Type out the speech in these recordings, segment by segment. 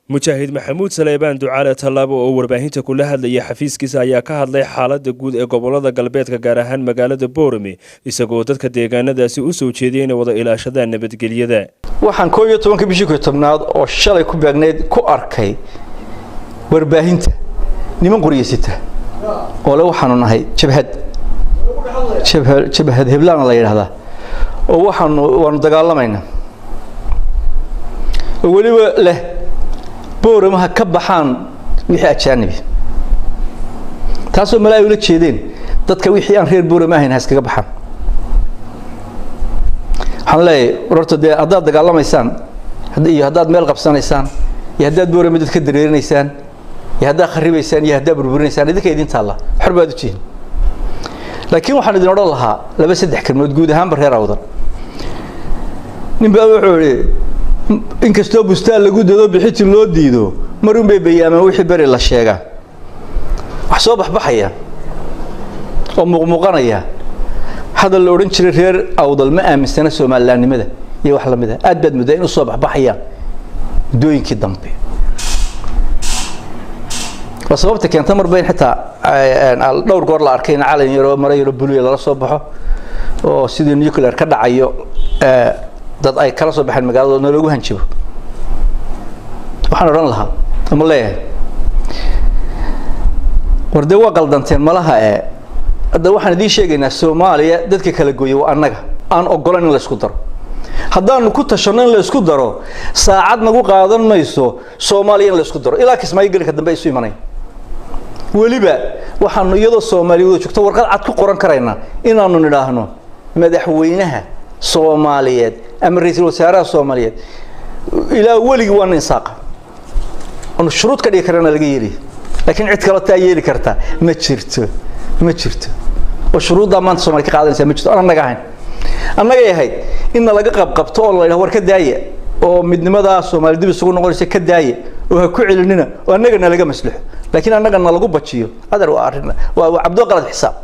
mujaahid maxamuud saleebaan ducaale tallaabo oo warbaahinta kula hadlaya xafiiskiisa ayaa ka hadlay xaaladda guud ee gobolada galbeedka gaar ahaan magaalada Boorame isagoo dadka deegaanadaasi u soo jeediyay inay wada ilaashadaan nabadgelyada. waxaan 11 bishii ku tobnaad oo shalay ku beegneed ku arkay warbaahinta niman qoriyeysita oo la waxaanu nahay jabhad heblaan la yiraahdaa oo waxaanu dagaalamayna oo waliba leh Boorame ha ka baxaan wixii ajaanibi taasoo malaayo la jeedeen dadka wixii aan reer Boorame ahayn ha iskaga baxaan xalay wararta haddaad dagaalamaysaan haddaad meel qabsanaysaan iyo haddaad Boorame dadka dareerinaysaan iyo haddaad kharibaysaan iyo haddaad burburinaysaan idinka idin taala xorbaad u jeedin laakiin waxaan idin oran lahaa laba saddex kalmood guud ahaan reer awdan ninba wuxuu inkastoo bustaan lagu dado bixiti loo diido marun bay bayaamaan wixii bari la sheegaa wax soo baxaya oo muuqmuuqanaya hadal la oran jiray reer awdal ma aaminsana Soomaalilaannimada iyo wax la mid ah aad baad muddo in soo baxayaan dooyinkii dambe wasababta keenta marbayn xitaa dhowr goor la arkay in calan yaro marayro buluya la soo baxo oo sidii nuclear ka dhacayo dad ay kala soo baxeen magaalada lagu hanjibo waxaan oran lahaa ama leeyahay warde waa qaldanteen malaha hadda waxaan idin sheegaynaa Soomaaliya dadka kala gooyay waa annaga aan ogolan in la isku daro haddaan ku tashano in la isku daro saacad nagu qaadan mayso Soomaaliya in la isku daro ilaa kismaayo galka dambe isu imanay waliba waxaan iyadoo Soomaaliya joogto warqad cad ku qoran karayna inaanu nidhaahno madaxweynaha Soomaaliyeed ama ra'iisul wasaaraha Soomaaliyeed ilaa waligi waan insaaqa oo shuruud ka dhigi karana laga yeeli laakiin cid kale taa yeeli karta ma jirto oo shuruudda maanta Soomaaliya ka qaadanaysa ma jirto annaga ahayn annaga yahay in laga qabqabto oo la yiraahdo war ka daaya oo midnimada Soomaaliya dib isugu noqonaysa ka daaya oo ha ku celinina oo annaga laga maslaxo laakiin annaga lagu bajiyo adar waa arrin waa abdo qalad xisaab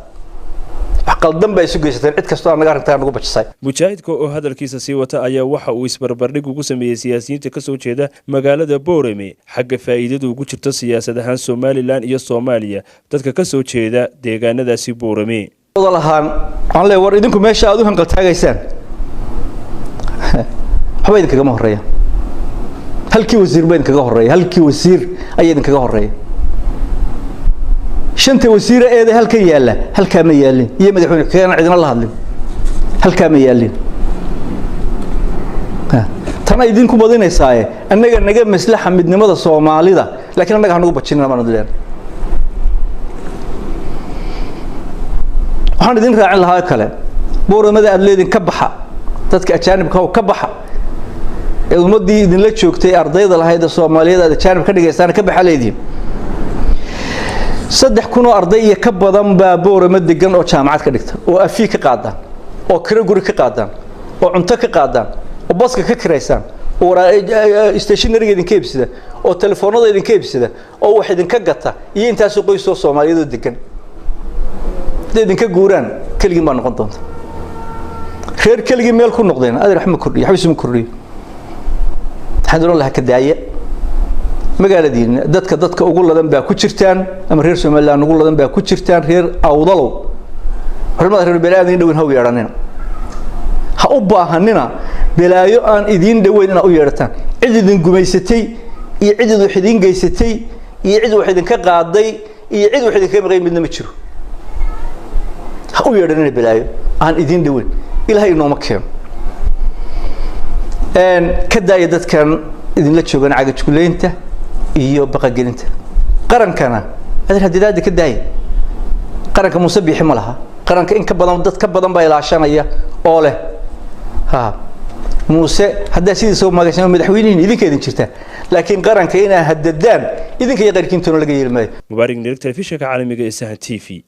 qaldan bay isu geysatay cid kasta anaga arinta nagu bajisay mujaahidka oo hadalkiisa sii wata ayaa waxa uu isbarbardhig ugu sameeyay siyaasiyiinta ka soo jeeda magaalada Boorame xagga faa'iidada ugu jirta siyaasad ahaan Somaliland iyo Soomaaliya dadka ka soo jeeda deegaanadaasi Boorame walahan aan leeyahay war idinku meesha aad u hanqal taagaysaan waxba idin kaga horeeya halkii wasiir baa idin kaga horeeya halkii wasiir ayaa idin kaga horeeya shanta wasiir ee halka yaala halka ma yaalin iyo madaxweyne keenan cidina la hadlin halka ma yaalin tana idin ku badinaysaa annaga naga maslaxa midnimada Soomaalida laakiin annaga hanagu bajinina ma nadleen waxaan idin raacin lahaa kale Booramada aad leedin ka baxa dadka ajaanibka ka baxa ee ummadii idin la joogtay ardayda lahayd Soomaaliyeed aad ajaanib ka dhigaysaan ka baxa leedin 3,000 arday iyo ka badan baa Boorame degan oo jaamacad ka dhigta oo afi ka qaadaan oo kira guri ka qaadaan oo cunto ka qaadaan oo baska ka kiraysan oo stationery idin ka iibsada oo telefoonada idin ka iibsada oo wax idin ka gata iyo intaas qoys oo Soomaaliyeed degan idin ka guuraan kaliya ma noqon doonto reer kaliya meel ku noqdeen aad raxmo kordhiyo xabis ma kordhiyo hadallo la ka daaya magaaladiina dadka ugu ladan baa ku jirtaan ama reer Soomaaliland ugu ladan baa ku jirtaan reer awdalow hormada reer beelaadin dhawin haw yeeranina ha u baahanina beelaayo aan idin dhaweyn in u yeerataan cid idin gumaysatay iyo cid wax idin geysatay iyo cid wax idin ka qaaday iyo cid wax idin ka maqay midna ma jiro ha u yeeranina beelaayo aan idin dhaweyn ilaahay inoo ma keeno ka daaya dadkan idin la joogan caga jukuleynta iyo baqagelinta qarankana adeer hadidaad ka daay qaranka musabbixi ma laha qaranka in ka badan dad ka badan baa ilaashanaya oo leh muuse hadaa sidii soo magacsan madaxweynaha idinka idin jirta laakiin qaranka ina hadadaan idinka iyo qayrkiintoona laga yeelmay mubaarak telefishinka caalamiga ee Sahan TV